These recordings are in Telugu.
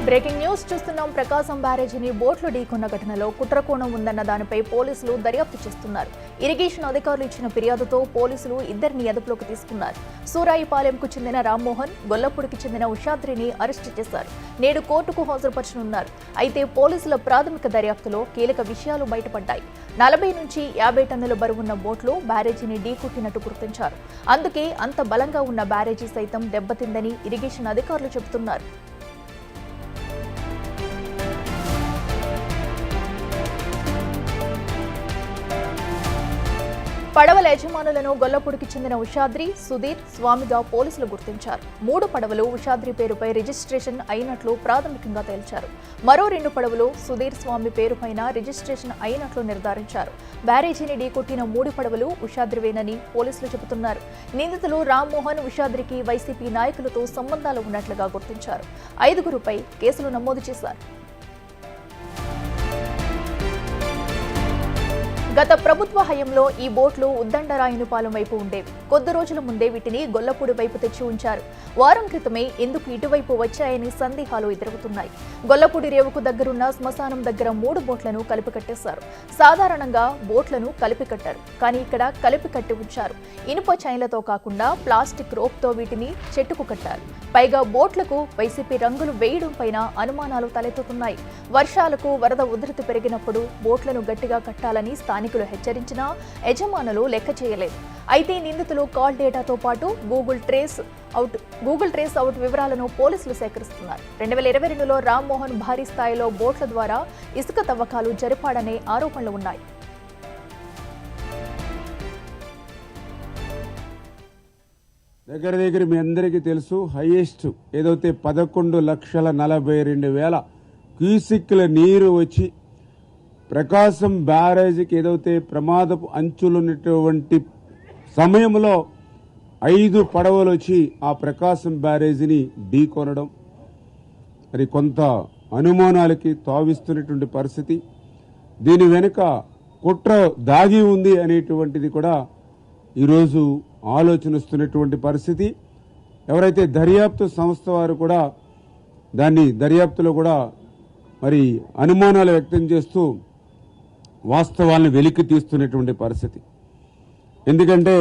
బ్రేకింగ్ న్యూస్ చూస్తున్నాం. ప్రకాశం బ్యారేజీని బోట్లు ఢీకొన్న ఘటనలో కుట్రకోణం ఉందన్న దానిపై పోలీసులు దర్యాప్తు చేస్తున్నారు. ఇరిగేషన్ అధికారులు ఇచ్చిన ఫిర్యాదుతో పోలీసులు ఇద్దరిని అదుపులోకి తీసుకున్నారు. సూరాయిపాలెంకు చెందిన రామ్మోహన్, గొల్లపూడికి చెందిన ఉషాద్రిని అరెస్టు చేశారు. నేడు కోర్టుకు హాజరుపరచనున్నారు. అయితే పోలీసుల ప్రాథమిక దర్యాప్తులో కీలక విషయాలు బయటపడ్డాయి. 40 నుంచి 50 టన్నుల బరువున్న బోట్లు బ్యారేజీని ఢీకొట్టినట్టు గుర్తించారు. అందుకే అంత బలంగా ఉన్న బ్యారేజీ సైతం దెబ్బతిందని ఇరిగేషన్ అధికారులు చెబుతున్నారు. పడవల యజమానులను గొల్లపూడికి చెందిన ఉషాద్రి, సుధీర్, స్వామిగా పోలీసులు గుర్తించారు. 3 పడవలు ఉషాద్రి పేరుపై రిజిస్ట్రేషన్ అయినట్లు ప్రాథమికంగా తేల్చారు. మరో 2 పడవలు సుధీర్, స్వామి పేరుపైన రిజిస్ట్రేషన్ అయినట్లు నిర్ధారించారు. బ్యారేజీని ఢీకొట్టిన 3 పడవలు ఉషాద్రివేనని పోలీసులు చెబుతున్నారు. నిందితులు రామ్మోహన్, ఉషాద్రికి వైసీపీ నాయకులతో సంబంధాలు ఉన్నట్లుగా గుర్తించారు. 5గురుపై కేసులు నమోదు చేశారు. గత ప్రభుత్వ హయంలో ఈ బోట్లు ఉద్దండరాయునిపాలెం వైపు ఉండేవి. కొద్ది రోజుల ముందే వీటిని గొల్లపూడి వైపు తెచ్చి ఉంచారు. వారం క్రితమే ఎందుకు ఇటువైపు వచ్చాయని సందేహాలు ఎదురవుతున్నాయి. గొల్లపూడి రేవుకు దగ్గరున్న శ్మశానం దగ్గర 3 బోట్లను కలిపి కట్టేశారు. సాధారణంగా బోట్లను కలిపి కట్టారు, కానీ ఇక్కడ కలిపి కట్టి ఉంచారు. ఇనుప చైన్లతో కాకుండా ప్లాస్టిక్ రోప్తో వీటిని చెట్టుకు కట్టారు. పైగా బోట్లకు వైసీపీ రంగులు వేయడం పైన అనుమానాలు తలెత్తుతున్నాయి. వర్షాలకు వరద ఉధృతి పెరిగినప్పుడు బోట్లను గట్టిగా కట్టాలని స్థానికులు హెచ్చరించినా యజమానులు లెక్క చేయలేదు. అయితే నిందితులు కాల్ డేటాతో పాటు గూగుల్ ట్రేస్ అవుట్ వివరాలను పోలీసులు సేకరిస్తున్నారు. 2022లో రామ్మోహన్ భారీ స్థాయిలో బోట్ల ద్వారా ఇసుక తవ్వకాలు జరిపాడనే ఆరోపణలు ఉన్నాయి. దగ్గర మీ అందరికీ తెలుసు, హైయెస్ట్ ఏదైతే 11,42,000 క్యూసిక్ల నీరు వచ్చి ప్రకాశం బ్యారేజీకి ఏదైతే ప్రమాదపు అంచులున్నటువంటి సమయంలో 5 పడవలు వచ్చి ఆ ప్రకాశం బ్యారేజీని ఢీకొనడం మరి కొంత అనుమానాలకి తావిస్తున్నటువంటి పరిస్థితి. దీని వెనుక కుట్ర దాగి ఉంది అనేటువంటిది కూడా ఈరోజు ఆలోచనిస్తున్నటువంటి పరిస్థితి. ఎవరైతే దర్యాప్తు సంస్థ వారు కూడా దాన్ని దర్యాప్తులో కూడా మరి అనుమానాలు వ్యక్తం చేస్తూ వాస్తవాలను వెలికి తీస్తున్నటువంటి పరిస్థితి. ఎందుకంటే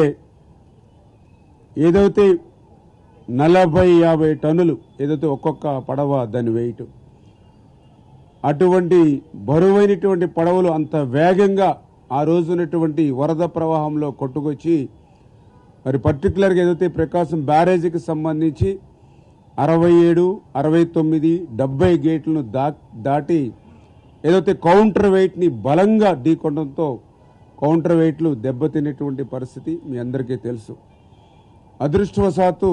ఏదైతే 40-50 టన్నులు ఏదైతే ఒక్కొక్క పడవ దాన్ని వేయటం, అటువంటి బరువైనటువంటి పడవలు అంత వేగంగా ఆ రోజునటువంటి వరద ప్రవాహంలో కొట్టుకొచ్చి మరి పర్టికులర్గా ఏదైతే ప్రకాశం బ్యారేజీకి సంబంధించి 67, 69, 70 గేట్లను దాటి ఏదైతే కౌంటర్ వెయిట్ని బలంగా ఢీకొనడంతో కౌంటర్ వెయిట్లు దెబ్బతినేటువంటి పరిస్థితి మీ అందరికీ తెలుసు. అదృష్టవశాత్తు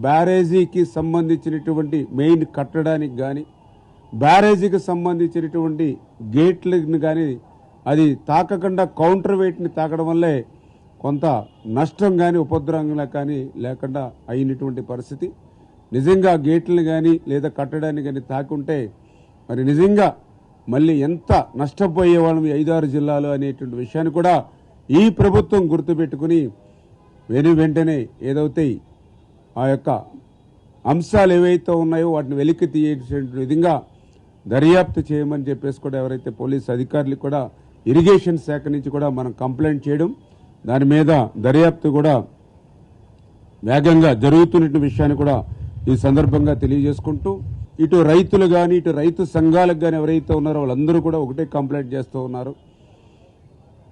బ్యారేజీకి సంబంధించినటువంటి మెయిన్ కట్టడానికి కానీ బ్యారేజీకి సంబంధించినటువంటి గేట్లను కానీ అది తాకకుండా కౌంటర్ వెయిట్ని తాకడం వల్లే కొంత నష్టం కానీ ఉపద్రవంగా కానీ లేకుండా అయినటువంటి పరిస్థితి. నిజంగా గేట్లను కానీ లేదా కట్టడాన్ని కానీ తాకుంటే మరి నిజంగా మళ్ళీ ఎంత నష్టపోయేవాళ్ళం 5-6 జిల్లాలు అనేటువంటి విషయాన్ని కూడా ఈ ప్రభుత్వం గుర్తుపెట్టుకుని వెంటనే ఏదైతే ఆ యొక్క అంశాలు ఏవైతే ఉన్నాయో వాటిని వెలికి తీయేటువంటి విధంగా దర్యాప్తు చేయమని చెప్పేసి కూడా ఎవరైతే పోలీసు అధికారులు కూడా ఇరిగేషన్ శాఖ నుంచి కూడా మనం కంప్లైంట్ చేయడం, దాని మీద దర్యాప్తు కూడా వేగంగా జరుగుతున్న విషయాన్ని కూడా ఈ సందర్భంగా తెలియజేసుకుంటూ ఇటు రైతులు కానీ ఇటు రైతు సంఘాలకు కానీ ఎవరైతే ఉన్నారో వాళ్ళందరూ కూడా ఒకటే కంప్లైంట్ చేస్తూ ఉన్నారు.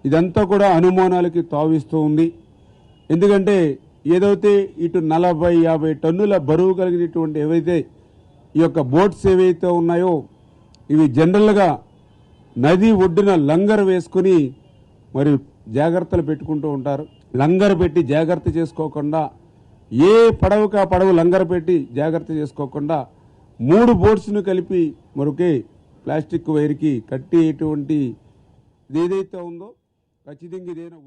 ఇదంతా కూడా అనుమానాలకి తావిస్తూ ఉంది. ఎందుకంటే ఏదైతే ఇటు 40-50 టన్నుల బరువు కలిగినటువంటి ఏవైతే ఈ యొక్క బోట్స్ ఏవైతే ఉన్నాయో ఇవి జనరల్గా నది ఒడ్డున లంగర్ వేసుకుని మరి జాగ్రత్తలు పెట్టుకుంటూ ఉంటారు. లంగర్ పెట్టి జాగ్రత్త చేసుకోకుండా ఏ పడవకు ఆ పడవ లంగర్ పెట్టి జాగ్రత్త చేసుకోకుండా 3 బోట్స్ను కలిపి మరొకే ప్లాస్టిక్ వైర్కి కట్టేటువంటి ఏదైతే ఉందో ఖచ్చితంగా ఇదేనా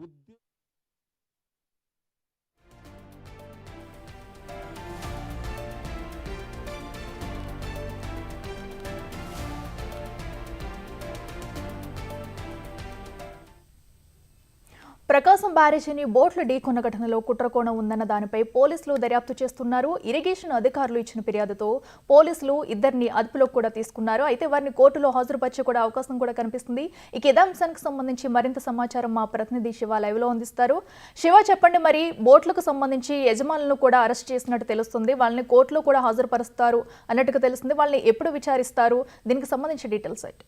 ప్రకాశం బ్యారేజీని బోట్లు ఢీకొన్న ఘటనలో కుట్రకోణం ఉందన్న దానిపై పోలీసులు దర్యాప్తు చేస్తున్నారు. ఇరిగేషన్ అధికారులు ఇచ్చిన ఫిర్యాదుతో పోలీసులు ఇద్దరిని అదుపులోకి కూడా తీసుకున్నారు. అయితే వారిని కోర్టులో హాజరుపరిచే కూడా అవకాశం కూడా కనిపిస్తుంది. ఇక ఇదే అంశానికి సంబంధించి మరింత సమాచారం మా ప్రతినిధి శివ లైవ్ లో అందిస్తారు. శివ, చెప్పండి, మరి బోట్లకు సంబంధించి యజమానులను కూడా అరెస్ట్ చేసినట్టు తెలుస్తుంది. వాళ్ళని కోర్టులో కూడా హాజరుపరుస్తారు అన్నట్టుగా తెలుస్తుంది. వాళ్ళని ఎప్పుడు విచారిస్తారు? దీనికి సంబంధించి డీటెయిల్స్ అయితే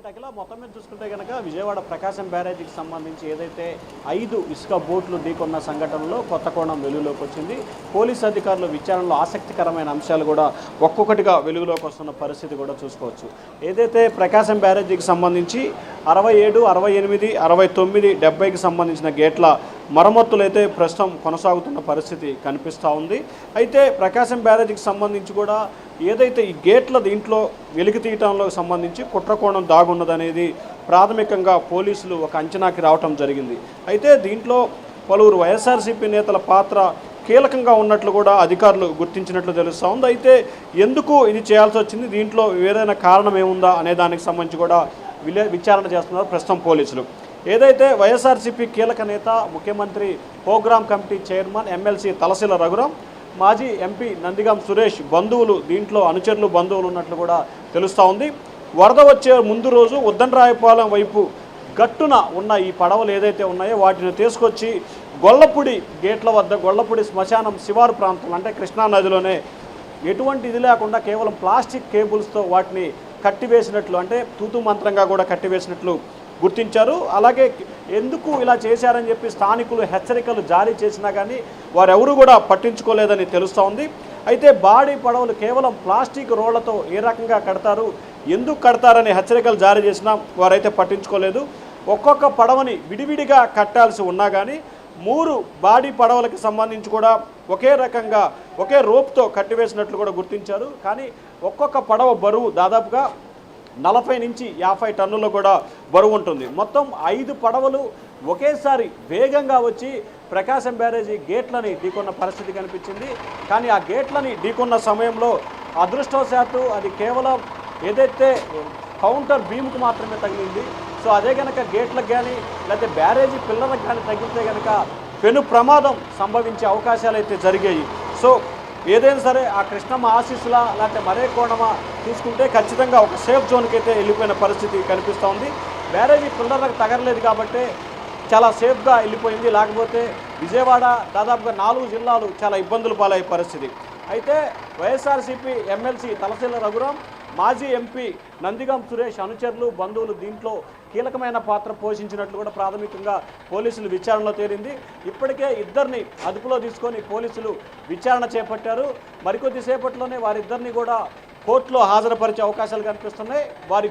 అఖిల, మొత్తం మీద చూసుకుంటే కనుక విజయవాడ ప్రకాశం బ్యారేజీకి సంబంధించి ఏదైతే 5 ఇసుక బోట్లు ఢీకొన్న సంఘటనలో కొత్త కోణం వెలుగులోకి వచ్చింది. పోలీసు అధికారుల విచారణలో ఆసక్తికరమైన అంశాలు కూడా ఒక్కొక్కటిగా వెలుగులోకి వస్తున్న పరిస్థితి కూడా చూసుకోవచ్చు. ఏదైతే ప్రకాశం బ్యారేజీకి సంబంధించి 67, 68, 69, 70కి సంబంధించిన గేట్ల మరమ్మతులు అయితే ప్రస్తుతం కొనసాగుతున్న పరిస్థితి కనిపిస్తూ ఉంది. అయితే ప్రకాశం బ్యారేజీకి సంబంధించి కూడా ఏదైతే ఈ గేట్ల దీంట్లో వెలికి తీయటంలో సంబంధించి కుట్రకోణం దాగున్నదనేది ప్రాథమికంగా పోలీసులు ఒక అంచనాకి రావటం జరిగింది. అయితే దీంట్లో పలువురు వైఎస్ఆర్సీపీ నేతల పాత్ర కీలకంగా ఉన్నట్లు కూడా అధికారులు గుర్తించినట్లు తెలుస్తూ ఉంది. అయితే ఎందుకు ఇది చేయాల్సి వచ్చింది, దీంట్లో ఏదైనా కారణం ఏముందా అనే దానికి సంబంధించి కూడా విచారణ చేస్తున్నారు ప్రస్తుతం పోలీసులు. ఏదైతే వైఎస్ఆర్సీపీ కీలక నేత, ముఖ్యమంత్రి program committee chairman MLC Talasila Raghuram, మాజీ ఎంపీ నందిగం సురేష్ బంధువులు, దీంట్లో అనుచరులు బంధువులు ఉన్నట్లు కూడా తెలుస్తూ ఉంది. వరద వచ్చే ముందు రోజు ఉద్దండరాయపాలెం వైపు గట్టున ఉన్న ఈ పడవలు ఏదైతే ఉన్నాయో వాటిని తీసుకొచ్చి గొల్లపూడి గేట్ల వద్ద, గొల్లపూడి శ్మశానం శివారు ప్రాంతం అంటే కృష్ణానదిలోనే ఎటువంటి ఇది లేకుండా కేవలం ప్లాస్టిక్ కేబుల్స్తో వాటిని కట్టివేసినట్లు, అంటే తూతు మంత్రంగా కూడా కట్టివేసినట్లు గుర్తించారు. అలాగే ఎందుకు ఇలా చేశారని చెప్పి స్థానికులు హెచ్చరికలు జారీ చేసినా కానీ వారెవరూ కూడా పట్టించుకోలేదని తెలుస్తూ ఉంది. అయితే బాడీ పడవలు కేవలం ప్లాస్టిక్ రోళ్లతో ఏ రకంగా కడతారు, ఎందుకు కడతారని హెచ్చరికలు జారీ చేసినా వారైతే పట్టించుకోలేదు. ఒక్కొక్క పడవని విడివిడిగా కట్టాల్సి ఉన్నా కానీ 3 బాడీ పడవలకి సంబంధించి కూడా ఒకే రకంగా ఒకే రోప్తో కట్టివేసినట్లు కూడా గుర్తించారు. కానీ ఒక్కొక్క పడవ బరువు దాదాపుగా 40 నుంచి 50 టన్నులు కూడా బరువు ఉంటుంది. మొత్తం 5 పడవలు ఒకేసారి వేగంగా వచ్చి ప్రకాశం బ్యారేజీ గేట్లని ఢీకొన్న పరిస్థితి కనిపించింది. కానీ ఆ గేట్లని ఢీకొన్న సమయంలో అదృష్టవశాత్తు అది కేవలం ఏదైతే కౌంటర్ బీమ్కు మాత్రమే తగిలింది. సో అదే కనుక గేట్లకు కానీ లేకపోతే బ్యారేజీ పిల్లలకు కానీ తగిలితే కనుక పెను ప్రమాదం సంభవించే అవకాశాలు అయితే జరిగాయి. సో ఏదైనా సరే ఆ కృష్ణమ్మ ఆశీస్సులా లేకపోతే మరే కోణమా చూసుకుంటే ఖచ్చితంగా ఒక సేఫ్ జోన్కి అయితే వెళ్ళిపోయిన పరిస్థితి కనిపిస్తూ ఉంది. బ్యారేజీ పిల్లలకు తగరలేదు కాబట్టి చాలా సేఫ్గా వెళ్ళిపోయింది. లేకపోతే విజయవాడ దాదాపుగా 4 జిల్లాలు చాలా ఇబ్బందులు పాలయ్యే పరిస్థితి. అయితే వైఎస్ఆర్సీపీ ఎమ్మెల్సీ తలశీల రఘురాం, మాజీ ఎంపీ నందిగం సురేష్ అనుచరులు బంధువులు దీంట్లో కీలకమైన పాత్ర పోషించినట్లు కూడా ప్రాథమికంగా పోలీసులు విచారణలో తేలింది. ఇప్పటికే ఇద్దరిని అదుపులో తీసుకొని పోలీసులు విచారణ చేపట్టారు. మరికొద్ది సేపట్లోనే వారిద్దరిని కూడా కోర్టులో హాజరుపరిచే అవకాశాలు కనిపిస్తున్నాయి. వారి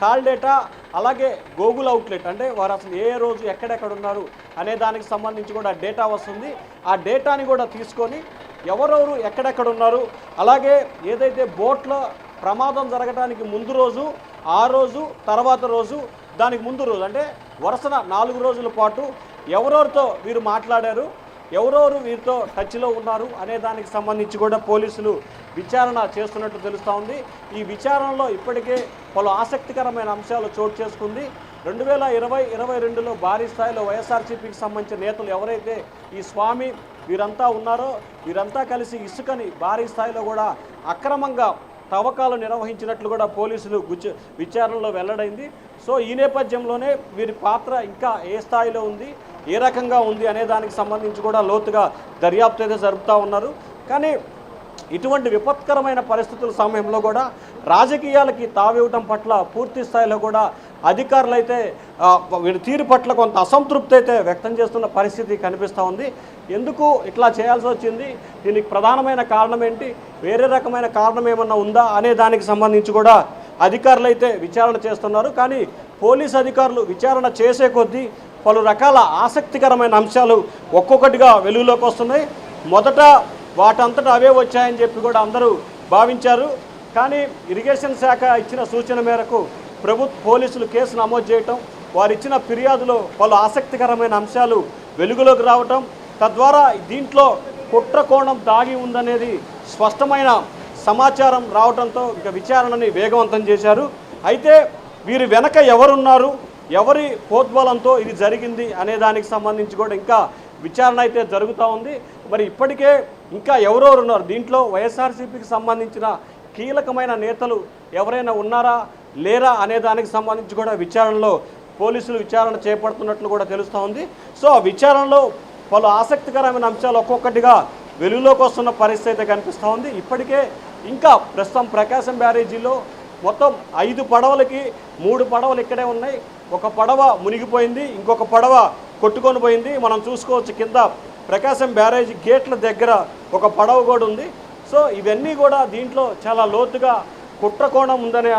కాల్ డేటా, అలాగే గూగుల్ అవుట్లెట్ అంటే వారు అసలు ఏ రోజు ఎక్కడెక్కడ ఉన్నారు అనే దానికి సంబంధించి కూడా డేటా వస్తుంది. ఆ డేటాని కూడా తీసుకొని ఎవరెవరు ఎక్కడెక్కడ ఉన్నారు, అలాగే ఏదైతే బోట్లో ప్రమాదం జరగడానికి ముందు రోజు, ఆ రోజు, తర్వాత రోజు, దానికి ముందు రోజు అంటే వరుసన 4 రోజుల పాటు ఎవరెవరితో వీరు మాట్లాడారు, ఎవరెవరు వీరితో టచ్లో ఉన్నారు అనే దానికి సంబంధించి కూడా పోలీసులు విచారణ చేస్తున్నట్టు తెలుస్తూ ఉంది. ఈ విచారణలో ఇప్పటికే పలు ఆసక్తికరమైన అంశాలు చోటు చేసుకుంది. 2020-22లో భారీ స్థాయిలో వైఎస్ఆర్సీపీకి సంబంధించిన నేతలు ఎవరైతే ఈ స్వామి వీరంతా ఉన్నారో వీరంతా కలిసి ఇసుకని భారీ స్థాయిలో కూడా అక్రమంగా తవ్వకాలు నిర్వహించినట్లు కూడా పోలీసులు విచారణలో వెల్లడైంది. సో ఈ నేపథ్యంలోనే వీరి పాత్ర ఇంకా ఏ స్థాయిలో ఉంది, ఏ రకంగా ఉంది అనే దానికి సంబంధించి కూడా లోతుగా దర్యాప్తు అయితే జరుపుతూ ఉన్నారు. కానీ ఇటువంటి విపత్కరమైన పరిస్థితుల సమయంలో కూడా రాజకీయాలకి తావివ్వటం పట్ల పూర్తి స్థాయిలో కూడా అధికారులు అయితే వీరి తీరు పట్ల కొంత అసంతృప్తి అయితే వ్యక్తం చేస్తున్న పరిస్థితి కనిపిస్తూ ఉంది. ఎందుకు ఇట్లా చేయాల్సి వచ్చింది, దీనికి ప్రధానమైన కారణం ఏంటి, వేరే రకమైన కారణం ఏమన్నా ఉందా అనే దానికి సంబంధించి కూడా అధికారులు అయితే విచారణ చేస్తున్నారు. కానీ పోలీసు అధికారులు విచారణ చేసే కొద్దీ పలు రకాల ఆసక్తికరమైన అంశాలు ఒక్కొక్కటిగా వెలుగులోకి వస్తున్నాయి. మొదట వాటంతటా అవే వచ్చాయని చెప్పి కూడా అందరూ భావించారు. కానీ ఇరిగేషన్ శాఖ ఇచ్చిన సూచన మేరకు పోలీసులు కేసు నమోదు చేయటం, వారు ఇచ్చిన ఫిర్యాదులో పలు ఆసక్తికరమైన అంశాలు వెలుగులోకి రావటం, తద్వారా దీంట్లో కుట్ర కోణం దాగి ఉందనేది స్పష్టమైన సమాచారం రావడంతో ఇక విచారణని వేగవంతం చేశారు. అయితే వీరి వెనక ఎవరున్నారు, ఎవరి ప్రోద్బలంతో ఇది జరిగింది అనే దానికి సంబంధించి కూడా ఇంకా విచారణ అయితే జరుగుతూ ఉంది. మరి ఇప్పటికే ఇంకా ఎవరెవరు ఉన్నారు దీంట్లో, వైఎస్ఆర్సీపీకి సంబంధించిన కీలకమైన నేతలు ఎవరైనా ఉన్నారా లేరా అనే దానికి సంబంధించి కూడా విచారణలో పోలీసులు విచారణ చేపడుతున్నట్లు కూడా తెలుస్తూ ఉంది. సో ఆ విచారణలో పలు ఆసక్తికరమైన అంశాలు ఒక్కొక్కటిగా వెలుగులోకి వస్తున్న పరిస్థితి అయితే కనిపిస్తూ ఉంది. ఇప్పటికే ఇంకా ప్రస్తుతం ప్రకాశం బ్యారేజీలో మొత్తం 5 పడవలకి 3 పడవలు ఇక్కడే ఉన్నాయి. ఒక పడవ మునిగిపోయింది, ఇంకొక పడవ కొట్టుకొని పోయింది. మనం చూసుకోవచ్చు కింద ప్రకాశం బ్యారేజీ గేట్ల దగ్గర ఒక పడవ కూడా ఉంది. సో ఇవన్నీ కూడా దీంట్లో చాలా లోతుగా కుట్రకోణం ఉందనే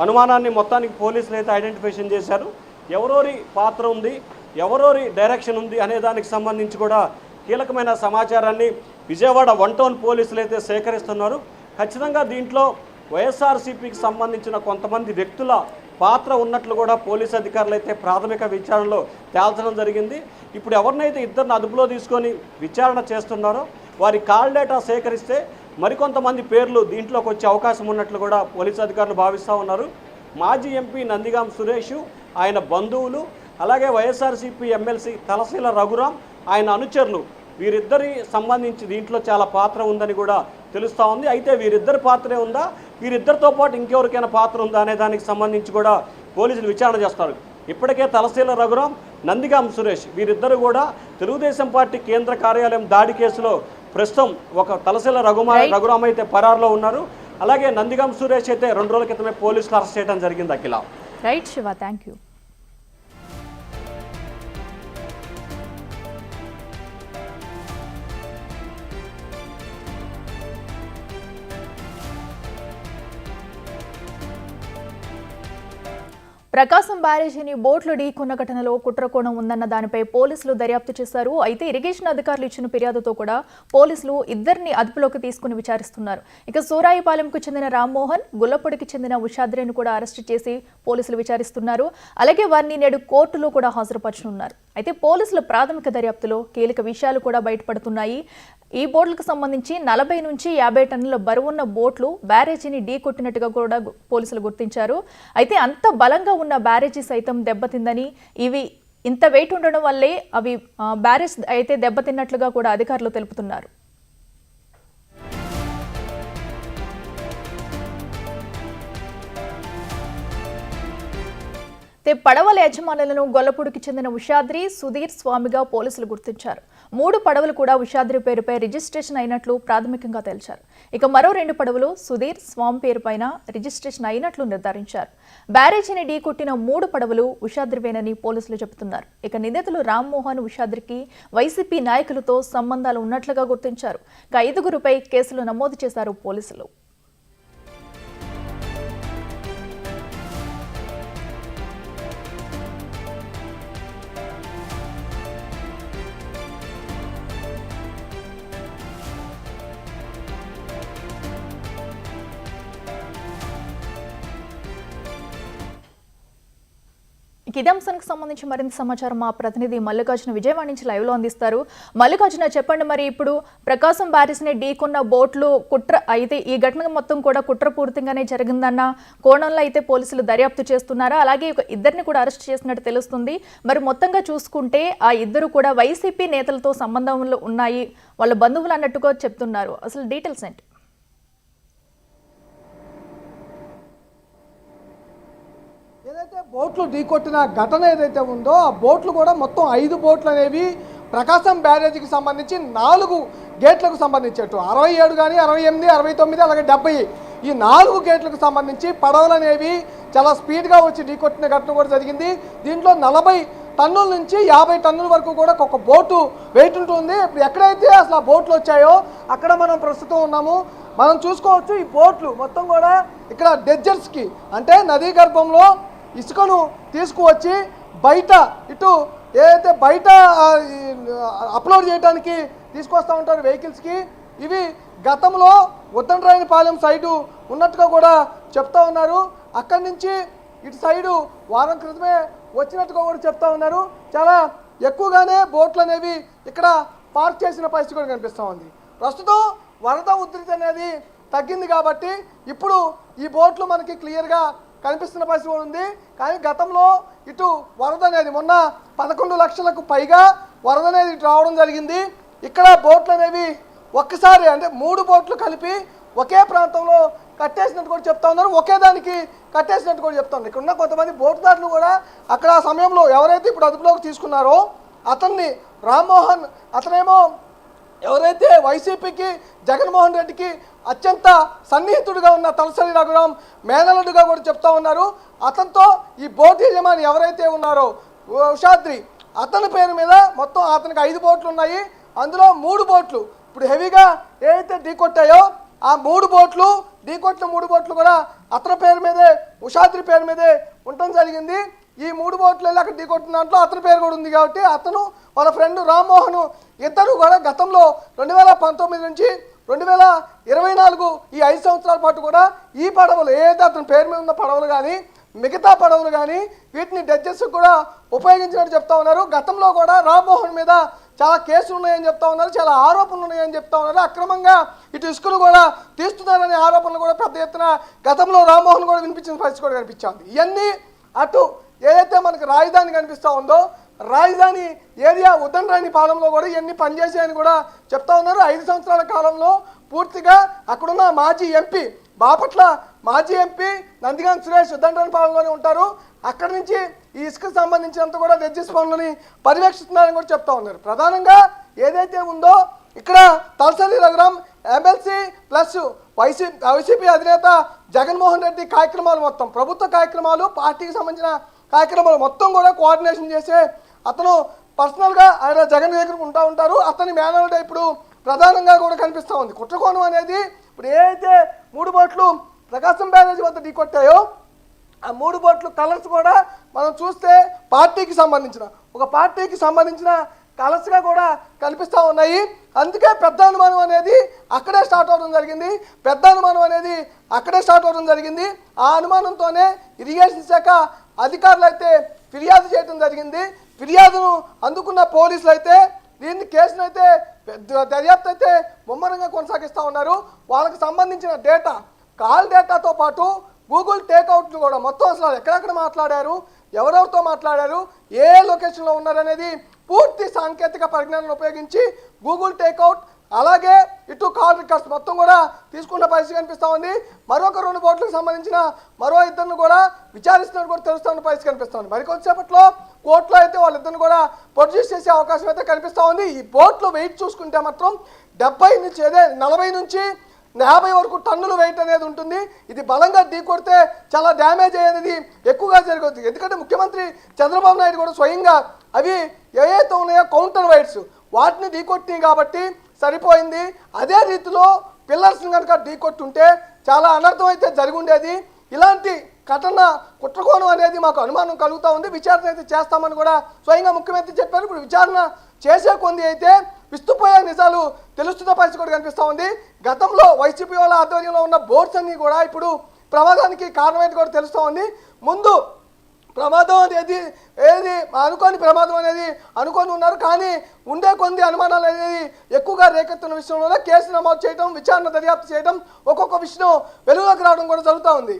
అనుమానాన్ని మొత్తానికి పోలీసులు అయితే ఐడెంటిఫికేషన్ చేశారు. ఎవరెవరి పాత్ర ఉంది, ఎవరెవరి డైరెక్షన్ ఉంది అనే దానికి సంబంధించి కూడా కీలకమైన సమాచారాన్ని విజయవాడ 1 టౌన్ పోలీసులు అయితే సేకరిస్తున్నారు. ఖచ్చితంగా దీంట్లో వైఎస్ఆర్సీపీకి సంబంధించిన కొంతమంది వ్యక్తుల పాత్ర ఉన్నట్లు కూడా పోలీసు అధికారులు అయితే ప్రాథమిక విచారణలో తేల్చడం జరిగింది. ఇప్పుడు ఎవరినైతే ఇద్దరిని అదుపులో తీసుకొని విచారణ చేస్తున్నారో వారి కాల్ డేటా సేకరిస్తే మరికొంతమంది పేర్లు దీంట్లోకి వచ్చే అవకాశం ఉన్నట్లు కూడా పోలీసు అధికారులు భావిస్తూ ఉన్నారు. మాజీ ఎంపీ నందిగాం సురేష్, ఆయన బంధువులు, అలాగే వైఎస్ఆర్సీపీ ఎమ్మెల్సీ తలశీల రఘురాం, ఆయన అనుచరులు, వీరిద్దరి సంబంధించి దీంట్లో చాలా పాత్ర ఉందని కూడా తెలుస్తూ ఉంది. అయితే వీరిద్దరి పాత్రే ఉందా, వీరిద్దరితో పాటు ఇంకెవరికైనా పాత్ర ఉందా అనే దానికి సంబంధించి కూడా పోలీసులు విచారణ చేస్తారు. ఇప్పటికే తలశీల రఘురాం, నందిగాం సురేష్ వీరిద్దరు కూడా తెలుగుదేశం పార్టీ కేంద్ర కార్యాలయం దాడి కేసులో ప్రస్తుతం ఒక తలశీల రఘురాం అయితే పరారులో ఉన్నారు. అలాగే నందిగాం సురేష్ అయితే 2 రోజుల క్రితమే పోలీసులు అరెస్ట్ చేయడం జరిగింది. Akhila. Right Shiva, thank you. Prakasam బ్యారేజీని బోట్లు ఢీకొన్న ఘటనలో కుట్రకోణం ఉందన్న దానిపై పోలీసులు దర్యాప్తు చేశారు. అయితే ఇరిగేషన్ అధికారులు ఇచ్చిన ఫిర్యాదుతో కూడా పోలీసులు ఇద్దరిని అదుపులోకి తీసుకుని విచారిస్తున్నారు. ఇక సూరాయిపాలెంకు చెందిన రామ్మోహన్, గుల్లపొడికి చెందిన ఉషాద్రిని కూడా అరెస్టు చేసి పోలీసులు విచారిస్తున్నారు. అలాగే వారిని నేడు కోర్టులో కూడా హాజరుపరచనున్నారు. అయితే పోలీసుల ప్రాథమిక దర్యాప్తులో కీలక విషయాలు కూడా బయటపడుతున్నాయి. ఈ బోట్లకు సంబంధించి 40 నుంచి 50 టన్నుల బరువున్న బోట్లు బ్యారేజీని ఢీ కొట్టినట్టుగా కూడా పోలీసులు గుర్తించారు. అయితే అంత బలంగా ఉన్న బ్యారేజీ సైతం దెబ్బతిందని, ఇవి ఇంత వెయిట్ ఉండడం వల్లే అవి బ్యారేజ్ అయితే దెబ్బతిన్నట్లుగా కూడా అధికారులు తెలుపుతున్నారు. పడవల యజమానులను గొల్లపూడికి చెందిన ఉషాద్రి, సుధీర్ స్వామిగా పోలీసులు గుర్తించారు. 3 పడవలు కూడా ఉషాద్రి పేరుపై రిజిస్ట్రేషన్ అయినట్లు ప్రాథమికంగా తేల్చారు. ఇక మరో 2 పడవలు సుధీర్ స్వామి పేరుపైన రిజిస్ట్రేషన్ అయినట్లు నిర్ధారించారు. బ్యారేజీని ఢీకొట్టిన 3 పడవలు ఉషాద్రివేనని పోలీసులు చెబుతున్నారు. ఇక నిందితులు రామ్మోహన్, ఉషాద్రికి వైసీపీ నాయకులతో సంబంధాలు ఉన్నట్లుగా గుర్తించారు. ఇక 5గురిపై కేసులు నమోదు చేశారు పోలీసులు. ఇదే అంశానికి సంబంధించి మరింత సమాచారం మా ప్రతినిధి మల్లికార్జున విజయవాడ నుంచి లైవ్ లో అందిస్తారు. మల్లికార్జున, చెప్పండి, మరి ఇప్పుడు ప్రకాశం బ్యారేజ్ని ఢీకొన్న బోట్లు కుట్ర అయితే ఈ ఘటన మొత్తం కూడా కుట్రపూరితంగానే జరిగిందన్న కోణంలో అయితే పోలీసులు దర్యాప్తు చేస్తున్నారా? అలాగే ఇద్దరిని కూడా అరెస్ట్ చేసినట్టు తెలుస్తుంది. మరి మొత్తంగా చూసుకుంటే ఆ ఇద్దరు కూడా వైసీపీ నేతలతో సంబంధంలో ఉన్నాయి, వాళ్ళ బంధువులు అన్నట్టుగా చెప్తున్నారు. అసలు డీటెయిల్స్ ఏంటి? ఏదైతే బోట్లు ఢీకొట్టిన ఘటన ఏదైతే ఉందో ఆ బోట్లు కూడా మొత్తం 5 బోట్లు అనేవి ప్రకాశం బ్యారేజీకి సంబంధించి 4 గేట్లకు సంబంధించేట్టు 67 కానీ 68, 69 అలాగే 70 ఈ 4 గేట్లకు సంబంధించి పడవలు అనేవి చాలా స్పీడ్గా వచ్చి ఢీకొట్టిన ఘటన కూడా జరిగింది. దీంట్లో 40 టన్నుల నుంచి 50 టన్నుల వరకు కూడా ఒక బోటు వెయిట్ ఉంటుంది. ఇప్పుడు ఎక్కడైతే అసలు ఆ బోట్లు వచ్చాయో అక్కడ మనం ప్రస్తుతం ఉన్నాము. మనం చూసుకోవచ్చు ఈ బోట్లు మొత్తం కూడా ఇక్కడ డెజర్స్కి అంటే నదీ గర్భంలో ఇసుకను తీసుకువచ్చి బయట ఇటు ఏదైతే బయట అప్లోడ్ చేయడానికి తీసుకొస్తూ ఉంటారు వెహికల్స్కి. ఇవి గతంలో ఉద్దండరాయనిపాలెం సైడు ఉన్నట్టుగా కూడా చెప్తా ఉన్నారు. అక్కడి నుంచి ఇటు సైడు వారం క్రితమే వచ్చినట్టుగా కూడా చెప్తా ఉన్నారు. చాలా ఎక్కువగానే బోట్లు అనేవి ఇక్కడ పార్క్ చేసిన పరిస్థితి కూడా కనిపిస్తూ ఉంది. ప్రస్తుతం వరద ఉధృతి అనేది తగ్గింది కాబట్టి ఇప్పుడు ఈ బోట్లు మనకి క్లియర్గా కనిపిస్తున్న పరిస్థితి కూడా ఉంది. కానీ గతంలో ఇటు వరద అనేది మొన్న 11 లక్షలకు పైగా వరద అనేది ఇటు రావడం జరిగింది. ఇక్కడ బోట్లు అనేవి ఒక్కసారి అంటే 3 బోట్లు కలిపి ఒకే ప్రాంతంలో కట్టేసినట్టు కూడా చెప్తా ఉన్నారు, ఒకే దానికి కట్టేసినట్టు కూడా చెప్తా ఉన్నారు. ఇక్కడ ఉన్న కొంతమంది బోటుదారులు కూడా అక్కడ ఆ సమయంలో ఎవరైతే ఇప్పుడు అదుపులోకి తీసుకున్నారో అతన్ని రామ్మోహన్, అతనేమో ఎవరైతే వైసీపీకి జగన్మోహన్ రెడ్డికి అత్యంత సన్నిహితుడిగా ఉన్న తలసాని రఘురాం మేనల్లుడిగా కూడా చెప్తా ఉన్నారు. అతనితో ఈ బోటు యజమాని ఎవరైతే ఉన్నారో ఉషాద్రి, అతని పేరు మీద మొత్తం అతనికి 5 బోట్లు ఉన్నాయి. అందులో 3 బోట్లు ఇప్పుడు హెవీగా ఏదైతే ఢీకొట్టాయో ఆ 3 బోట్లు ఢీకొట్టిన 3 బోట్లు కూడా అతని పేరు మీదే, ఉషాద్రి పేరు మీదే ఉండటం జరిగింది. ఈ 3 బోట్లు వెళ్ళి అక్కడ ఢీకొట్టిన దాంట్లో అతని పేరు కూడా ఉంది కాబట్టి అతను వాళ్ళ ఫ్రెండ్ రామ్మోహన్ ఇద్దరు కూడా గతంలో 2019 నుంచి 2024 ఈ 5 సంవత్సరాల పాటు కూడా ఈ పడవలు ఏదైతే అతని పేరు మీద ఉన్న పడవలు కానీ మిగతా పడవలు కానీ వీటిని డెడ్జెస్ కూడా ఉపయోగించినట్టు చెప్తా ఉన్నారు. గతంలో కూడా రామ్మోహన్ మీద చాలా కేసులు ఉన్నాయని చెప్తా ఉన్నారు, చాలా ఆరోపణలు ఉన్నాయని చెప్తా ఉన్నారు. అక్రమంగా ఇటు ఇసుకలు కూడా తీస్తున్నారనే ఆరోపణలు కూడా పెద్ద ఎత్తున గతంలో రామ్మోహన్ కూడా వినిపించిన పరిస్థితి కూడా కనిపించింది. ఇవన్నీ అటు ఏదైతే మనకు రాజధాని కనిపిస్తూ ఉందో రాజధాని ఏరియా ఉద్దండరాయని పాలనలో కూడా ఇవన్నీ పనిచేసాయని కూడా చెప్తా ఉన్నారు. 5 సంవత్సరాల కాలంలో పూర్తిగా అక్కడున్న మాజీ ఎంపీ బాపట్ల మాజీ ఎంపీ నందిగాం సురేష్ ఉద్దండరాయని పాలనలోనే ఉంటారు. అక్కడి నుంచి ఈ ఇసుకకు సంబంధించినంత కూడా రెడ్జిస్ పనులని పర్యవేక్షిస్తున్నారని కూడా చెప్తా ఉన్నారు. ప్రధానంగా ఏదైతే ఉందో ఇక్కడ Talasani Raghuram MLC plus YCP అధినేత జగన్మోహన్ రెడ్డి కార్యక్రమాలు మొత్తం ప్రభుత్వ కార్యక్రమాలు పార్టీకి సంబంధించిన కార్యక్రమాలు మొత్తం కూడా కోఆర్డినేషన్ చేసే అతను పర్సనల్గా ఆయన జగన్ దగ్గర ఉంటారు. అతని మేనల్లుడే ఇప్పుడు ప్రధానంగా కూడా కనిపిస్తూ ఉంది. కుట్రకోణం అనేది ఇప్పుడు ఏదైతే 3 బోట్లు ప్రకాశం బ్యారేజ్ వద్ద ఢీకొట్టాయో ఆ 3 బోట్లు కలర్స్ కూడా మనం చూస్తే పార్టీకి సంబంధించిన కలర్స్గా కూడా కనిపిస్తూ ఉన్నాయి. అందుకే పెద్ద అనుమానం అనేది అక్కడే స్టార్ట్ అవడం జరిగింది. ఆ అనుమానంతోనే ఇరిగేషన్ శాఖ అధికారులు అయితే ఫిర్యాదు చేయడం జరిగింది. ఫిర్యాదును అందుకున్న పోలీసులు అయితే దీన్ని కేసును అయితే దర్యాప్తు అయితే ముమ్మరంగా కొనసాగిస్తూ ఉన్నారు. వాళ్ళకి సంబంధించిన డేటా కాల్ డేటాతో పాటు గూగుల్ టేక్అవుట్లు కూడా మొత్తం అసలు ఎక్కడెక్కడ మాట్లాడారు, ఎవరెవరితో మాట్లాడారు, ఏ లొకేషన్లో ఉన్నారనేది పూర్తి సాంకేతిక పరిజ్ఞానాన్ని ఉపయోగించి గూగుల్ టేక్అవుట్ అలాగే ఇటు కాల్ రికార్డ్స్ మొత్తం కూడా తీసుకున్న పరిస్థితి కనిపిస్తూ ఉంది. మరొక 2 బోట్లకు సంబంధించిన మరో 2 కూడా విచారిస్తున్నట్టు కూడా తెలుస్తున్న పరిస్థితి కనిపిస్తుంది. మరికొద్దిసేపట్లో కోర్టులో అయితే వాళ్ళిద్దరిని కూడా ప్రొడ్యూస్ చేసే అవకాశం అయితే కనిపిస్తూ ఉంది. ఈ బోట్లు వెయిట్ చూసుకుంటే మాత్రం 40 నుంచి 50 వరకు టన్నులు వెయిట్ అనేది ఉంటుంది. ఇది బలంగా ఢీకొడితే చాలా డ్యామేజ్ అనేది ఎక్కువగా జరుగుతుంది. ఎందుకంటే ముఖ్యమంత్రి చంద్రబాబు నాయుడు కూడా స్వయంగా అవి ఏవైతే ఉన్నాయో కౌంటర్ వెయిట్స్ వాటిని ఢీకొట్టినాయి కాబట్టి సరిపోయింది. అదే రీతిలో పిల్లర్స్ని కనుక ఢీకొట్టుంటే చాలా అనర్థం అయితే జరిగి ఉండేది. ఇలాంటి ఘటన కుట్రకోణం అనేది మాకు అనుమానం కలుగుతూ ఉంది. విచారణ అయితే చేస్తామని కూడా స్వయంగా ముఖ్యమంత్రి చెప్పారు. ఇప్పుడు విచారణ చేసే కొంది అయితే విస్తుపోయే నిజాలు తెలుస్తున్న పరిస్థితి కూడా కనిపిస్తూ ఉంది. గతంలో వైసీపీ వాళ్ళ ఆధ్వర్యంలో ఉన్న బోట్స్ అన్నీ కూడా ఇప్పుడు ప్రమాదానికి కారణమైతే కూడా తెలుస్తూ ఉంది. ముందు ప్రమాదం అనేది అనుకోని ప్రమాదం అనేది అనుకొని ఉన్నారు, కానీ ఉండే కొన్ని అనుమానాలు అనేది ఎక్కువగా రేకెత్తున్న విషయంలో కేసు నమోదు చేయడం, విచారణ దర్యాప్తు చేయడం, ఒక్కొక్క విషయం వెలుగులోకి రావడం కూడా జరుగుతూ ఉంది.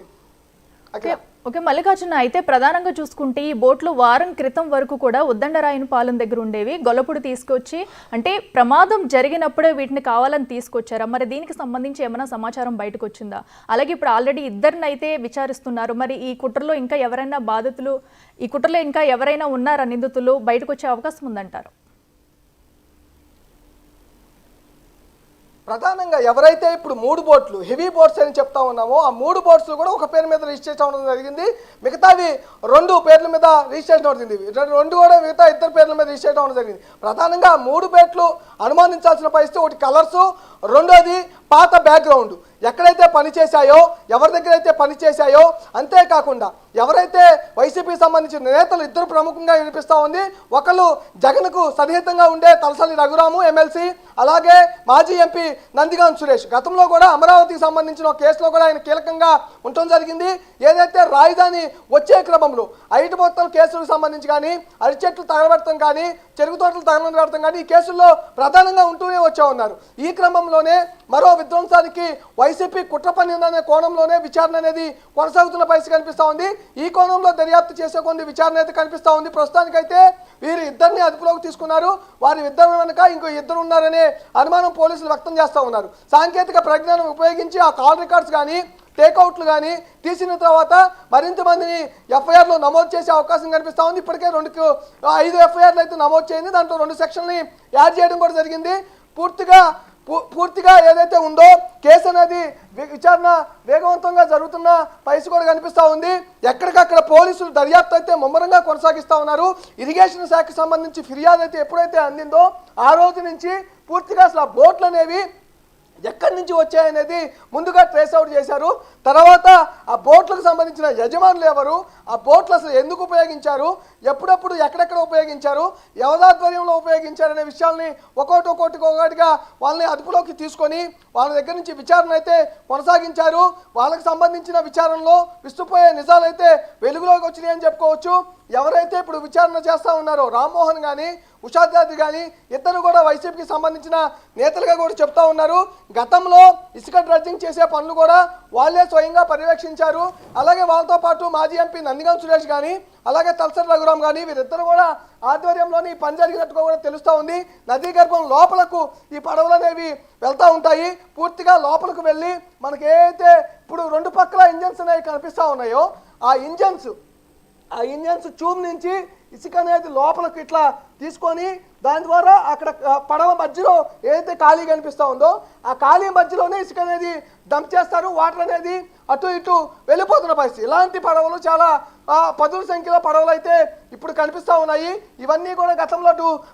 ఓకే మల్లికార్జున, అయితే ప్రధానంగా చూసుకుంటే ఈ బోట్లు వారం క్రితం వరకు కూడా ఉద్దండరాయనిపాలెం దగ్గర ఉండేవి. గొల్లపూడి తీసుకొచ్చి అంటే ప్రమాదం జరిగినప్పుడే వీటిని కావాలని తీసుకొచ్చారా? మరి దీనికి సంబంధించి ఏమైనా సమాచారం బయటకు వచ్చిందా? అలాగే ఇప్పుడు ఆల్రెడీ 2 అయితే విచారిస్తున్నారు. మరి ఈ కుట్రలో ఇంకా ఎవరైనా బాధితులు, ఈ కుట్రలో ఇంకా ఎవరైనా ఉన్నారా నిందితులు, బయటకు వచ్చే అవకాశం ఉందంటారు? ప్రధానంగా ఎవరైతే ఇప్పుడు 3 బోట్లు హెవీ బోట్స్ అని చెప్తా ఉన్నామో ఆ 3 బోట్స్లు కూడా ఒక పేరు మీద రిజిస్ట్రేషన్ అవ్వడం జరిగింది. మిగతావి 2 పేర్ల మీద రిజిస్ట్రేషన్ అవుతుంది. 2 కూడా మిగతా 2 పేర్ల మీద రిజిస్ట్రేషన్ అవ్వడం జరిగింది. ప్రధానంగా 3 బోట్లు అనుమానించాల్సిన పరిస్థితి ఒకటి కలర్సు, రెండోది పాత బ్యాక్గ్రౌండ్, ఎక్కడైతే పనిచేశాయో ఎవరి దగ్గర అయితే పనిచేశాయో, అంతేకాకుండా ఎవరైతే వైసీపీకి సంబంధించిన నేతలు 2 ప్రముఖంగా వినిపిస్తూ ఉంది. ఒకళ్ళు జగన్కు సన్నిహితంగా ఉండే తలసాని రఘురాము ఎమ్మెల్సీ, అలాగే మాజీ ఎంపీ నందిగాం సురేష్. గతంలో కూడా అమరావతికి సంబంధించిన కేసులో కూడా ఆయన కీలకంగా ఉండటం జరిగింది. ఏదైతే రాజధాని వచ్చే క్రమంలో 5 బందిపోతల కేసులకు సంబంధించి కానీ, అరటి చెట్లు తగలబెట్టడం కానీ, చెరుకు తోటలు తగలబెట్టడం కానీ ఈ కేసుల్లో ప్రధానంగా ఉంటూనే వచ్చా ఉన్నారు. ఈ క్రమంలోనే మరో విధ్వంసానికి వైసీపీ కుట్ర పన్నిందనే కోణంలోనే విచారణ అనేది కొనసాగుతున్న పరిస్థితి కనిపిస్తూ ఉంది. ఈ కోణంలో దర్యాప్తు చేసే కొన్ని విచారణ అయితే కనిపిస్తూ ఉంది. ప్రస్తుతానికైతే వీరు ఇద్దరిని అదుపులోకి తీసుకున్నారు. వారి ఇద్దరు వెనక ఇంకో ఇద్దరు ఉన్నారనే అనుమానం పోలీసులు వ్యక్తం చేస్తూ ఉన్నారు. సాంకేతిక పరిజ్ఞానం ఉపయోగించి ఆ కాల్ రికార్డ్స్ కానీ, టేక్అవుట్లు కానీ తీసిన తర్వాత మరింత మందిని ఎఫ్ఐఆర్లో నమోదు చేసే అవకాశం కనిపిస్తూ ఉంది. ఇప్పటికే 5 ఎఫ్ఐఆర్లు అయితే నమోదు చేయింది. దాంట్లో 2 సెక్షన్లని యాడ్ చేయడం కూడా జరిగింది. పూర్తిగా ఏదైతే ఉందో కేసు అనేది విచారణ వేగవంతంగా జరుగుతున్న పరిస్థితి కూడా కనిపిస్తూ ఉంది. ఎక్కడికక్కడ పోలీసులు దర్యాప్తు అయితే ముమ్మరంగా కొనసాగిస్తూ ఉన్నారు. ఇరిగేషన్ శాఖకు సంబంధించి ఫిర్యాదు అయితే ఎప్పుడైతే అందిందో ఆ రోజు నుంచి పూర్తిగా అసలు ఆ బోట్లు అనేవి ఎక్కడి నుంచి వచ్చాయనేది ముందుగా ట్రేస్ అవుట్ చేశారు. తర్వాత ఆ బోట్లకు సంబంధించిన యజమానులు ఎవరు, ఆ బోట్లు అసలు ఎందుకు ఉపయోగించారు, ఎప్పుడెప్పుడు ఎక్కడెక్కడ ఉపయోగించారు, ఎవదాధ్వర్యంలో ఉపయోగించారనే విషయాల్ని ఒక్కొక్కటిగా వాళ్ళని అదుపులోకి తీసుకొని వాళ్ళ దగ్గర నుంచి విచారణ అయితే కొనసాగించారు. వాళ్ళకి సంబంధించిన విచారణలో విస్తుపోయే నిజాలైతే వెలుగులోకి వచ్చినాయి అని చెప్పుకోవచ్చు. ఎవరైతే ఇప్పుడు విచారణ చేస్తూ ఉన్నారో రామ్మోహన్ కానీ, ఉషాద్యాది కానీ ఇద్దరు కూడా వైసీపీకి సంబంధించిన నేతలుగా కూడా చెప్తా ఉన్నారు. గతంలో ఇసుక డ్రెడ్జింగ్ చేసే పనులు కూడా వాళ్ళే స్వయంగా పర్యవేక్షించారు. అలాగే వాళ్ళతో పాటు మాజీ ఎంపీ నందిగం సురేష్ కానీ, అలాగే తలసరి రఘురామ్ కానీ వీరిద్దరు కూడా ఆధ్వర్యంలోని పని జరిగినట్టుగా కూడా తెలుస్తూ ఉంది. నదీ గర్భం లోపలకు ఈ పడవలు అనేవి వెళ్తూ ఉంటాయి. పూర్తిగా లోపలికి వెళ్ళి మనకి ఏదైతే ఇప్పుడు 2 పక్కల ఇంజన్స్ అనేవి కనిపిస్తూ ఉన్నాయో ఆ ఇంజన్స్ ట్యూబ్ నుంచి ఇసుక అనేది లోపలికి ఇట్లా తీసుకొని దాని ద్వారా అక్కడ పడవ మధ్యలో ఏదైతే ఖాళీ కనిపిస్తూ ఉందో ఆ ఖాళీ మధ్యలోనే ఇసుక అనేది డంప్ చేస్తారు. వాటర్ అనేది అటు ఇటు వెళ్ళిపోతున్న పరిస్థితి. ఇలాంటి పడవలు చాలా పదుల సంఖ్యలో పడవలు అయితే ఇప్పుడు కనిపిస్తూ ఉన్నాయి. ఇవన్నీ కూడా గతంలో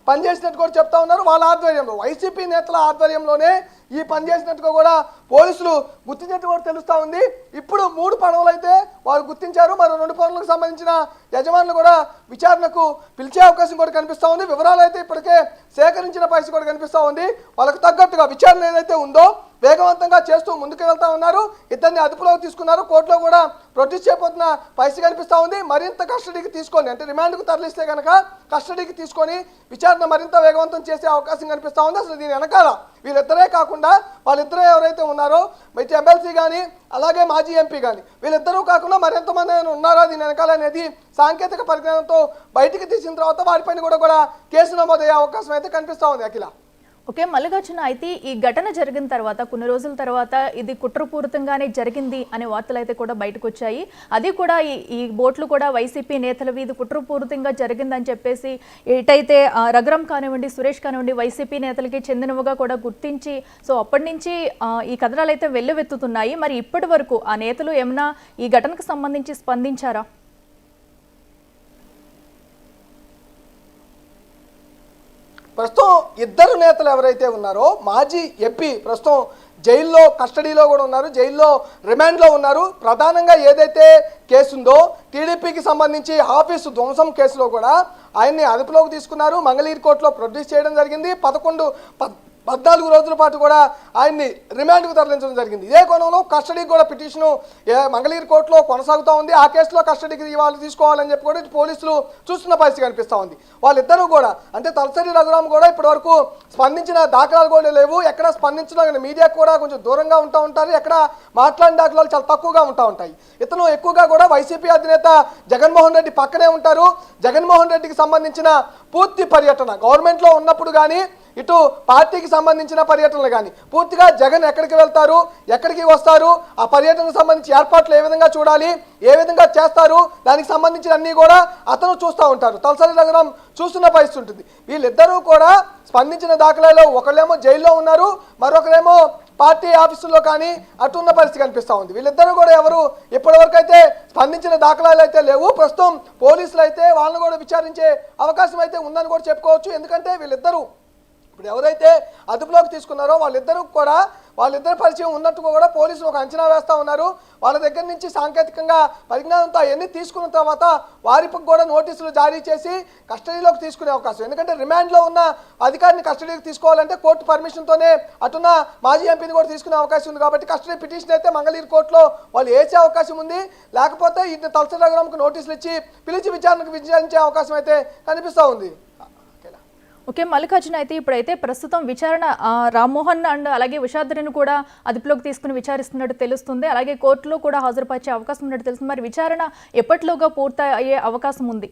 పనిచేసినట్టు కూడా చెప్తా ఉన్నారు. వాళ్ళ ఆధ్వర్యంలో వైసీపీ నేతల ఆధ్వర్యంలోనే ఈ పని చేసినట్టుగా కూడా పోలీసులు గుర్తించినట్టు కూడా తెలుస్తూ ఉంది. ఇప్పుడు 3 పడవలు అయితే వారు గుర్తించారు. మరో 2 పడవలకు సంబంధించిన యజమానులు కూడా విచారణకు పిలిచే అవకాశం కూడా కనిపిస్తూ ఉంది. వివరాలు అయితే ఇప్పటికే సేకరించిన పరిస్థితి కూడా కనిపిస్తూ ఉంది. వాళ్ళకు తగ్గట్టుగా విచారణ ఏదైతే ఉందో వేగవంతంగా చేస్తూ ముందుకు వెళ్తా ఉన్నారు. ఇద్దరిని అదుపులోకి తీసుకున్నారు. కోర్టులో కూడా ప్రొడ్యూస్ చేయబోతున్న పరిస్థితి కనిపిస్తూ ఉంది. మరింత కస్టడీకి తీసుకొని అంటే రిమాండ్కు తరలిస్తే కనుక కస్టడీకి తీసుకొని విచారణ మరింత వేగవంతం చేసే అవకాశం కనిపిస్తూ ఉంది. అసలు దీని వెనకాల వీళ్ళిద్దరే కాకుండా వాళ్ళిద్దరూ ఎవరైతే ఉన్నారో అయితే ఎమ్మెల్సీ కానీ అలాగే మాజీ ఎంపీ కానీ వీళ్ళిద్దరూ కాకుండా మరింతమంది ఉన్నారా దీని వెనకాల అనేది సాంకేతిక పరిజ్ఞానంతో బయటికి తీసిన తర్వాత వారిపైన కూడా కేసు నమోదయ్యే అవకాశం అయితే కనిపిస్తూ ఉంది. అఖిల ఓకే, మల్లికార్జున, అయితే ఈ ఘటన జరిగిన తర్వాత కొన్ని రోజుల తర్వాత ఇది కుట్రపూరితంగానే జరిగింది అనే వార్తలు అయితే కూడా బయటకు వచ్చాయి. అది కూడా ఈ బోట్లు కూడా వైసీపీ నేతలవి ఇది కుట్రపూరితంగా జరిగిందని చెప్పేసి ఎటైతే రఘురామ్ కానివ్వండి, సురేష్ కానివ్వండి వైసీపీ నేతలకి చెందినవిగా కూడా గుర్తించి సో అప్పటి నుంచి ఈ కథనాలు అయితే వెల్లువెత్తుతున్నాయి. మరి ఇప్పటి వరకు ఆ నేతలు ఏమన్నా ఈ ఘటనకు సంబంధించి స్పందించారా? ప్రస్తుతం ఇద్దరు నేతలు ఎవరైతే ఉన్నారో మాజీ ఎంపీ ప్రస్తుతం జైల్లో కస్టడీలో కూడా ఉన్నారు, జైల్లో రిమాండ్లో ఉన్నారు. ప్రధానంగా ఏదైతే కేసు ఉందో టీడీపీకి సంబంధించి ఆఫీసు ధ్వంసం కేసులో కూడా ఆయన్ని అదుపులోకి తీసుకున్నారు. మంగళగిరి కోర్టులో ప్రొడ్యూస్ చేయడం జరిగింది. 14 రోజుల పాటు కూడా ఆయన్ని రిమాండ్కు తరలించడం జరిగింది. ఇదే కోణంలో కస్టడీకి కూడా పిటిషను మంగళగిరి కోర్టులో కొనసాగుతూ ఉంది. ఆ కేసులో కస్టడీకి వాళ్ళు తీసుకోవాలని చెప్పి కూడా పోలీసులు చూస్తున్న పరిస్థితి కనిపిస్తూ ఉంది. వాళ్ళిద్దరూ కూడా అంటే తలసరి రఘురామ్ కూడా ఇప్పటివరకు స్పందించిన దాఖలాలు కూడా లేవు. ఎక్కడ స్పందించడం మీడియా కూడా కొంచెం దూరంగా ఉంటూ ఉంటారు. ఎక్కడ మాట్లాడిన దాఖలాలు చాలా తక్కువగా ఉంటూ ఉంటాయి. ఇతను ఎక్కువగా కూడా వైసీపీ అధినేత జగన్మోహన్ రెడ్డి పక్కనే ఉంటారు. జగన్మోహన్ రెడ్డికి సంబంధించిన పూర్తి పర్యటన గవర్నమెంట్లో ఉన్నప్పుడు కానీ ఇటు పార్టీకి సంబంధించిన పర్యటనలు కానీ పూర్తిగా జగన్ ఎక్కడికి వెళ్తారు, ఎక్కడికి వస్తారు, ఆ పర్యటనకు సంబంధించి ఏర్పాట్లు ఏ విధంగా చూడాలి, ఏ విధంగా చేస్తారు, దానికి సంబంధించిన అన్నీ కూడా అతను చూస్తూ ఉంటారు. తలసరి రఘురామ్ చూస్తున్న పరిస్థితి ఉంటుంది. వీళ్ళిద్దరూ కూడా స్పందించిన దాఖలాలో ఒకళ్ళేమో జైల్లో ఉన్నారు, మరొకరేమో పార్టీ ఆఫీసుల్లో కానీ అటున్న పరిస్థితి కనిపిస్తూ ఉంది. వీళ్ళిద్దరూ కూడా ఎవరు ఇప్పటివరకు అయితే స్పందించిన దాఖలాలు అయితే లేవు. ప్రస్తుతం పోలీసులు అయితే వాళ్ళని కూడా విచారించే అవకాశం అయితే ఉందని కూడా చెప్పుకోవచ్చు. ఎందుకంటే వీళ్ళిద్దరూ ఇప్పుడు ఎవరైతే అదుపులోకి తీసుకున్నారో వాళ్ళిద్దరు పరిచయం ఉన్నట్టుగా కూడా పోలీసులు ఒక అంచనా వేస్తూ ఉన్నారు. వాళ్ళ దగ్గర నుంచి సాంకేతికంగా పరిజ్ఞానంతో అవన్నీ తీసుకున్న తర్వాత వారికి కూడా నోటీసులు జారీ చేసి కస్టడీలోకి తీసుకునే అవకాశం. ఎందుకంటే రిమాండ్లో ఉన్న అధికారిని కస్టడీకి తీసుకోవాలంటే కోర్టు పర్మిషన్తోనే అటున్న మాజీ ఎంపీని కూడా తీసుకునే అవకాశం ఉంది. కాబట్టి కస్టడీ పిటిషన్ అయితే మంగళగిరి కోర్టులో వాళ్ళు వేసే అవకాశం ఉంది. లేకపోతే ఇటు తలసరి రఘురామకు నోటీసులు ఇచ్చి పిలిచి విచారించే అవకాశం అయితే కనిపిస్తూ ఉంది. ఓకే మల్లికార్జున, అయితే ఇప్పుడైతే ప్రస్తుతం విచారణ రామ్మోహన్ అండ్ అలాగే విషాద్రిని కూడా అదుపులోకి తీసుకుని విచారిస్తున్నట్టు తెలుస్తుంది. అలాగే కోర్టులో కూడా హాజరుపరిచే అవకాశం ఉన్నట్టు తెలుస్తుంది. మరి విచారణ ఎప్పటిలోగా పూర్తి అయ్యే అవకాశం ఉంది?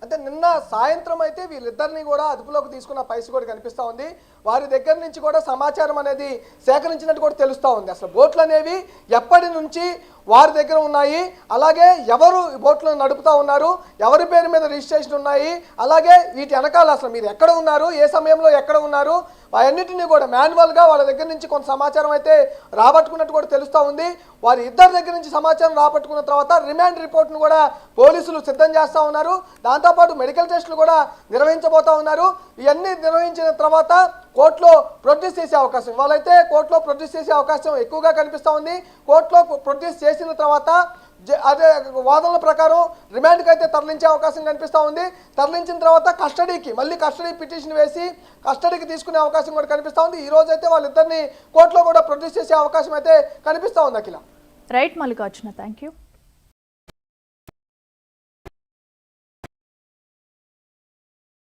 అంటే నిన్న సాయంత్రం అయితే వీళ్ళిద్దరిని కూడా అదుపులోకి తీసుకున్న పరిస్థితి కూడా కనిపిస్తూ ఉంది. వారి దగ్గర నుంచి కూడా సమాచారం అనేది సేకరించినట్టు కూడా తెలుస్తూ ఉంది. అసలు బోట్లు అనేవి ఎప్పటి నుంచి వారి దగ్గర ఉన్నాయి, అలాగే ఎవరు ఈ బోట్లను నడుపుతూ ఉన్నారు, ఎవరి పేరు మీద రిజిస్ట్రేషన్ ఉన్నాయి, అలాగే వీటి వెనకాల అసలు మీరు ఎక్కడ ఉన్నారు, ఏ సమయంలో ఎక్కడ ఉన్నారు, అవన్నిటినీ కూడా మాన్యువల్గా వాళ్ళ దగ్గర నుంచి కొంత సమాచారం అయితే రాబట్టుకున్నట్టు కూడా తెలుస్తూ ఉంది. వారి ఇద్దరి దగ్గర నుంచి సమాచారం రాబట్టుకున్న తర్వాత రిమాండ్ రిపోర్ట్ను కూడా పోలీసులు సిద్ధం చేస్తూ ఉన్నారు. దాంతోపాటు మెడికల్ టెస్టులు కూడా నిర్వహించబోతూ ఉన్నారు. ఇవన్నీ నిర్వహించిన తర్వాత కోర్టులో ప్రొడ్యూస్ చేసే అవకాశం, వాళ్ళైతే కోర్టులో ప్రొడ్యూస్ చేసే అవకాశం ఎక్కువగా కనిపిస్తూ ఉంది. కోర్టులో ప్రొడ్యూస్ చేసిన తర్వాత అదే వాదనల ప్రకారం రిమాండ్కి అయితే తరలించే అవకాశం కనిపిస్తూ ఉంది. తరలించిన తర్వాత మళ్ళీ కస్టడీ పిటిషన్ వేసి కస్టడీకి తీసుకునే అవకాశం కూడా కనిపిస్తూ ఉంది. ఈ రోజు అయితే వాళ్ళిద్దరిని కోర్టులో కూడా ప్రొడ్యూస్ చేసే అవకాశం అయితే కనిపిస్తూ ఉంది. Akhila. Right Mallikarjuna, thank you.